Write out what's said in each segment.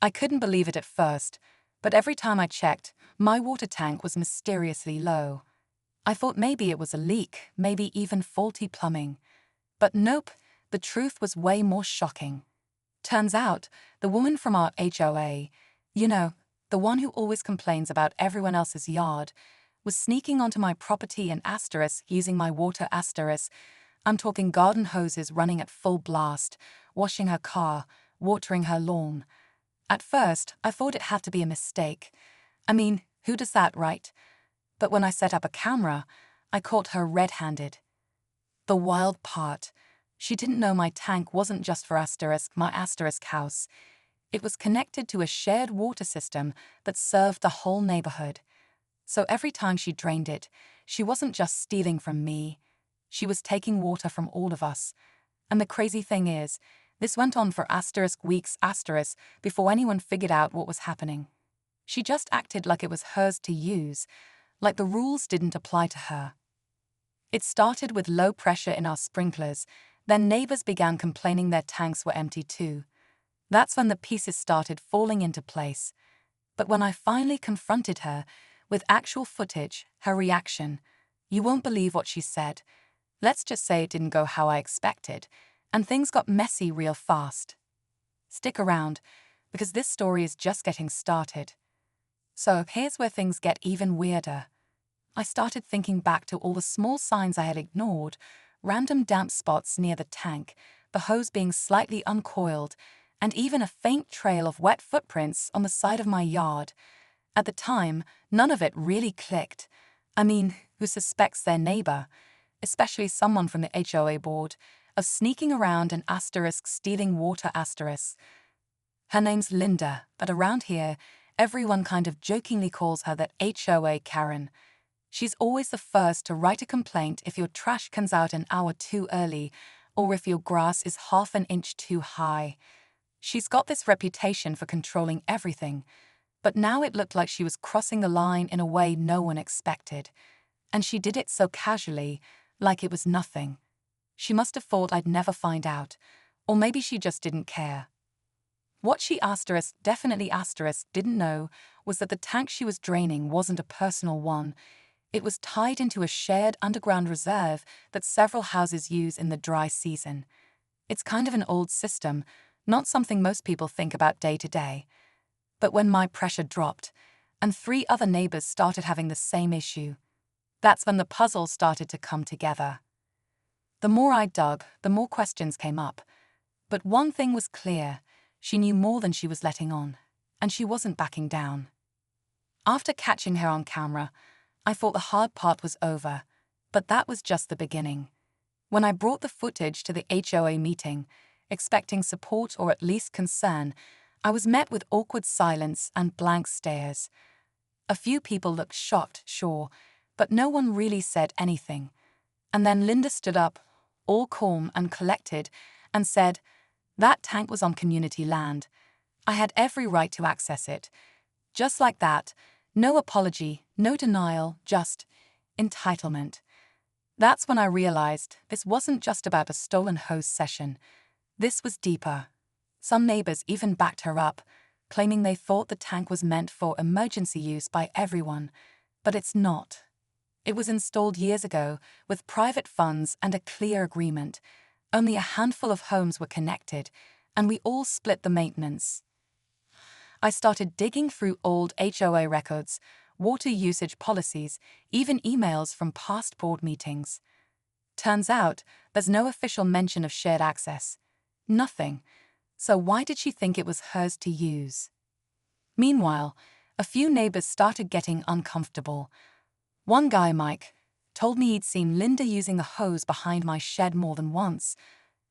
I couldn't believe it at first, but every time I checked, my water tank was mysteriously low. I thought maybe it was a leak, maybe even faulty plumbing. But nope, the truth was way more shocking. Turns out, the woman from our HOA, you know, the one who always complains about everyone else's yard, was sneaking onto my property and using my water I'm talking garden hoses running at full blast, washing her car, watering her lawn. At first, I thought it had to be a mistake. I mean, who does that, right? But when I set up a camera, I caught her red-handed. The wild part, she didn't know my tank wasn't just for my house. It was connected to a shared water system that served the whole neighborhood. So every time she drained it, she wasn't just stealing from me. She was taking water from all of us. And the crazy thing is, this went on for weeks before anyone figured out what was happening. She just acted like it was hers to use, like the rules didn't apply to her. It started with low pressure in our sprinklers, then neighbors began complaining their tanks were empty too. That's when the pieces started falling into place. But when I finally confronted her, with actual footage, her reaction, you won't believe what she said. Let's just say it didn't go how I expected, and things got messy real fast. Stick around, because this story is just getting started. So here's where things get even weirder. I started thinking back to all the small signs I had ignored, random damp spots near the tank, the hose being slightly uncoiled, and even a faint trail of wet footprints on the side of my yard. At the time, none of it really clicked. I mean, who suspects their neighbor, especially someone from the HOA board, of sneaking around and stealing water Her name's Linda, but around here, everyone kind of jokingly calls her that HOA Karen. She's always the first to write a complaint if your trash comes out an hour too early or if your grass is half an inch too high. She's got this reputation for controlling everything, but now it looked like she was crossing the line in a way no one expected. And she did it so casually, like it was nothing. She must have thought I'd never find out, or maybe she just didn't care. What she definitely didn't know was that the tank she was draining wasn't a personal one. It was tied into a shared underground reserve that several houses use in the dry season. It's kind of an old system, not something most people think about day to day. But when my pressure dropped, and 3 other neighbors started having the same issue, that's when the puzzle started to come together. The more I dug, the more questions came up. But one thing was clear, she knew more than she was letting on, and she wasn't backing down. After catching her on camera, I thought the hard part was over, but that was just the beginning. When I brought the footage to the HOA meeting, expecting support or at least concern, I was met with awkward silence and blank stares. A few people looked shocked, sure, but no one really said anything. And then Linda stood up, all calm and collected, and said, "That tank was on community land. I had every right to access it." Just like that, no apology, no denial, just entitlement. That's when I realized this wasn't just about a stolen hose session. This was deeper. Some neighbors even backed her up, claiming they thought the tank was meant for emergency use by everyone, but it's not. It was installed years ago with private funds and a clear agreement. Only a handful of homes were connected, and we all split the maintenance. I started digging through old HOA records, water usage policies, even emails from past board meetings. Turns out, there's no official mention of shared access. Nothing. So why did she think it was hers to use? Meanwhile, a few neighbors started getting uncomfortable. One guy, Mike, told me he'd seen Linda using the hose behind my shed more than once,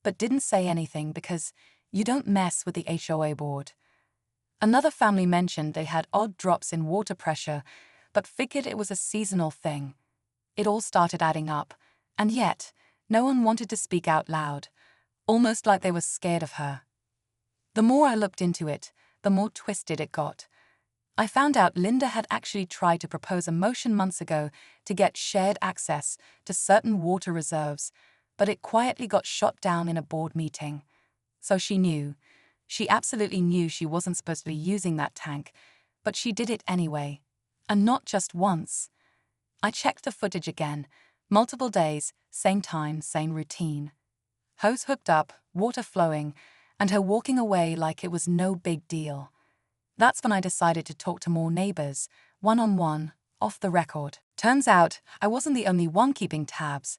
but didn't say anything because you don't mess with the HOA board. Another family mentioned they had odd drops in water pressure, but figured it was a seasonal thing. It all started adding up, and yet, no one wanted to speak out loud, almost like they were scared of her. The more I looked into it, the more twisted it got. I found out Linda had actually tried to propose a motion months ago to get shared access to certain water reserves, but it quietly got shot down in a board meeting. So she knew. She absolutely knew she wasn't supposed to be using that tank, but she did it anyway. And not just once. I checked the footage again, multiple days, same time, same routine. Hose hooked up, water flowing, and her walking away like it was no big deal. That's when I decided to talk to more neighbors, one-on-one, off the record. Turns out, I wasn't the only one keeping tabs.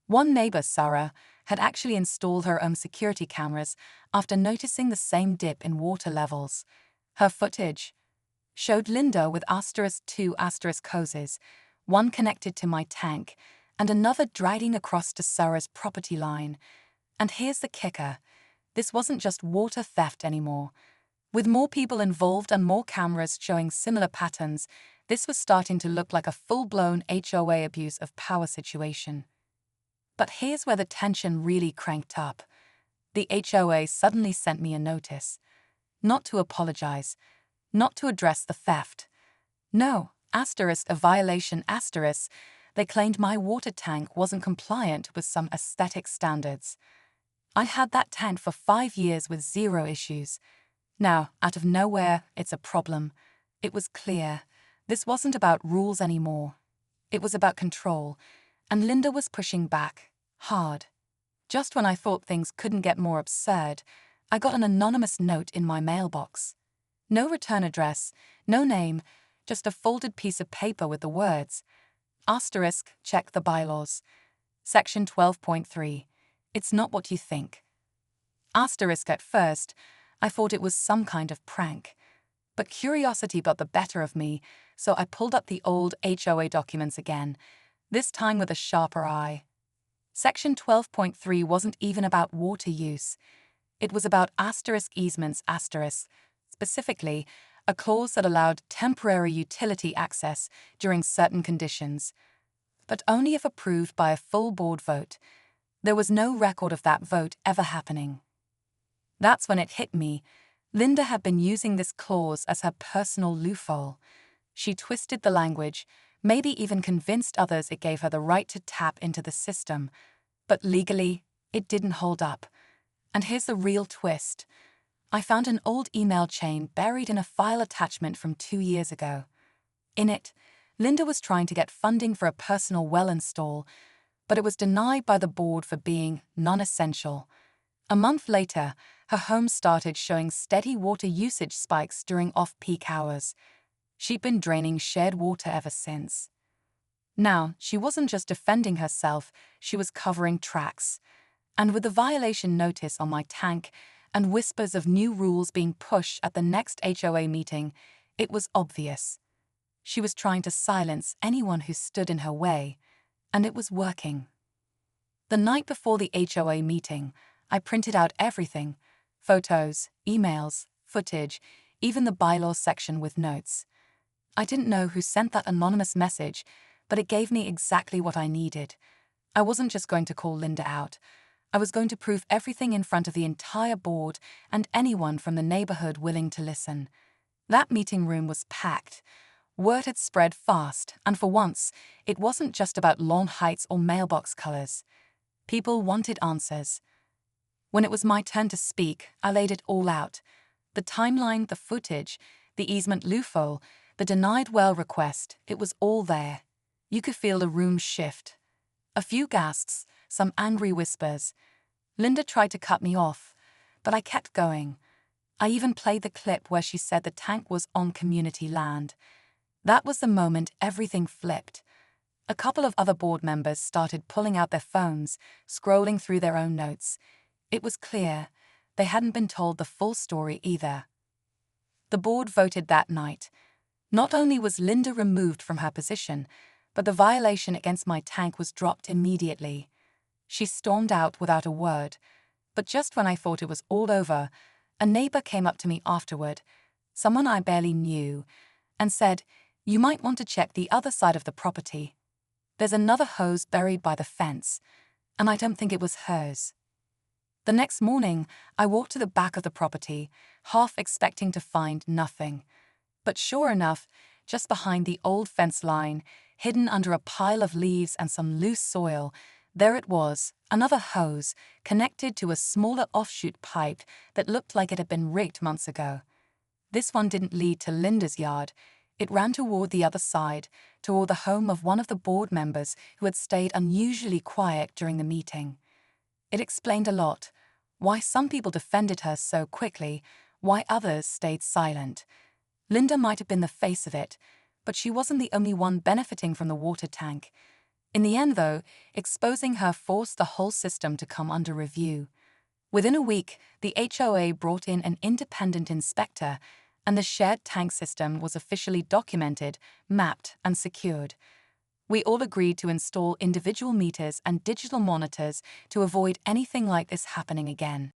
One neighbor, Sarah, had actually installed her own security cameras after noticing the same dip in water levels. Her footage showed Linda with *2* hoses, one connected to my tank, and another dragging across to Sarah's property line. And here's the kicker. This wasn't just water theft anymore. With more people involved and more cameras showing similar patterns, this was starting to look like a full-blown HOA abuse of power situation. But here's where the tension really cranked up. The HOA suddenly sent me a notice. Not to apologize, not to address the theft. No, a violation *. They claimed my water tank wasn't compliant with some aesthetic standards. I had that tank for 5 years with 0 issues. Now, out of nowhere, it's a problem. It was clear. This wasn't about rules anymore. It was about control, and Linda was pushing back, hard. Just when I thought things couldn't get more absurd, I got an anonymous note in my mailbox. No return address, no name, just a folded piece of paper with the words, *check the bylaws. Section 12.3. It's not what you think. At first, I thought it was some kind of prank. But curiosity got the better of me, so I pulled up the old HOA documents again, this time with a sharper eye. Section 12.3 wasn't even about water use. It was about easements, specifically, a clause that allowed temporary utility access during certain conditions, but only if approved by a full board vote. There was no record of that vote ever happening. That's when it hit me. Linda had been using this clause as her personal loophole. She twisted the language, maybe even convinced others it gave her the right to tap into the system. But legally, it didn't hold up. And here's the real twist. I found an old email chain buried in a file attachment from 2 years ago. In it, Linda was trying to get funding for a personal well install, but it was denied by the board for being non-essential. A month later, her home started showing steady water usage spikes during off-peak hours. She'd been draining shared water ever since. Now, she wasn't just defending herself, she was covering tracks. And with the violation notice on my tank and whispers of new rules being pushed at the next HOA meeting, it was obvious. She was trying to silence anyone who stood in her way, and it was working. The night before the HOA meeting, I printed out everything: photos, emails, footage, even the bylaws section with notes. I didn't know who sent that anonymous message, but it gave me exactly what I needed. I wasn't just going to call Linda out. I was going to prove everything in front of the entire board and anyone from the neighborhood willing to listen. That meeting room was packed. Word had spread fast, and for once, it wasn't just about lawn heights or mailbox colors. People wanted answers. When it was my turn to speak, I laid it all out. The timeline, the footage, the easement loophole, the denied well request, it was all there. You could feel the room shift. A few gasps, some angry whispers. Linda tried to cut me off, but I kept going. I even played the clip where she said the tank was on community land. That was the moment everything flipped. A couple of other board members started pulling out their phones, scrolling through their own notes. It was clear they hadn't been told the full story either. The board voted that night. Not only was Linda removed from her position, but the violation against my tank was dropped immediately. She stormed out without a word, but just when I thought it was all over, a neighbor came up to me afterward, someone I barely knew, and said, "You might want to check the other side of the property. There's another hose buried by the fence, and I don't think it was hers." The next morning, I walked to the back of the property, half expecting to find nothing. But sure enough, just behind the old fence line, hidden under a pile of leaves and some loose soil, There it was, another hose, connected to a smaller offshoot pipe that looked like it had been rigged months ago. This one didn't lead to Linda's yard. It ran toward the other side, toward the home of one of the board members who had stayed unusually quiet during the meeting. It explained a lot: why some people defended her so quickly, why others stayed silent. Linda might have been the face of it, but she wasn't the only one benefiting from the water tank. In the end, though, exposing her forced the whole system to come under review. Within a week, the HOA brought in an independent inspector, and the shared tank system was officially documented, mapped, and secured. We all agreed to install individual meters and digital monitors to avoid anything like this happening again.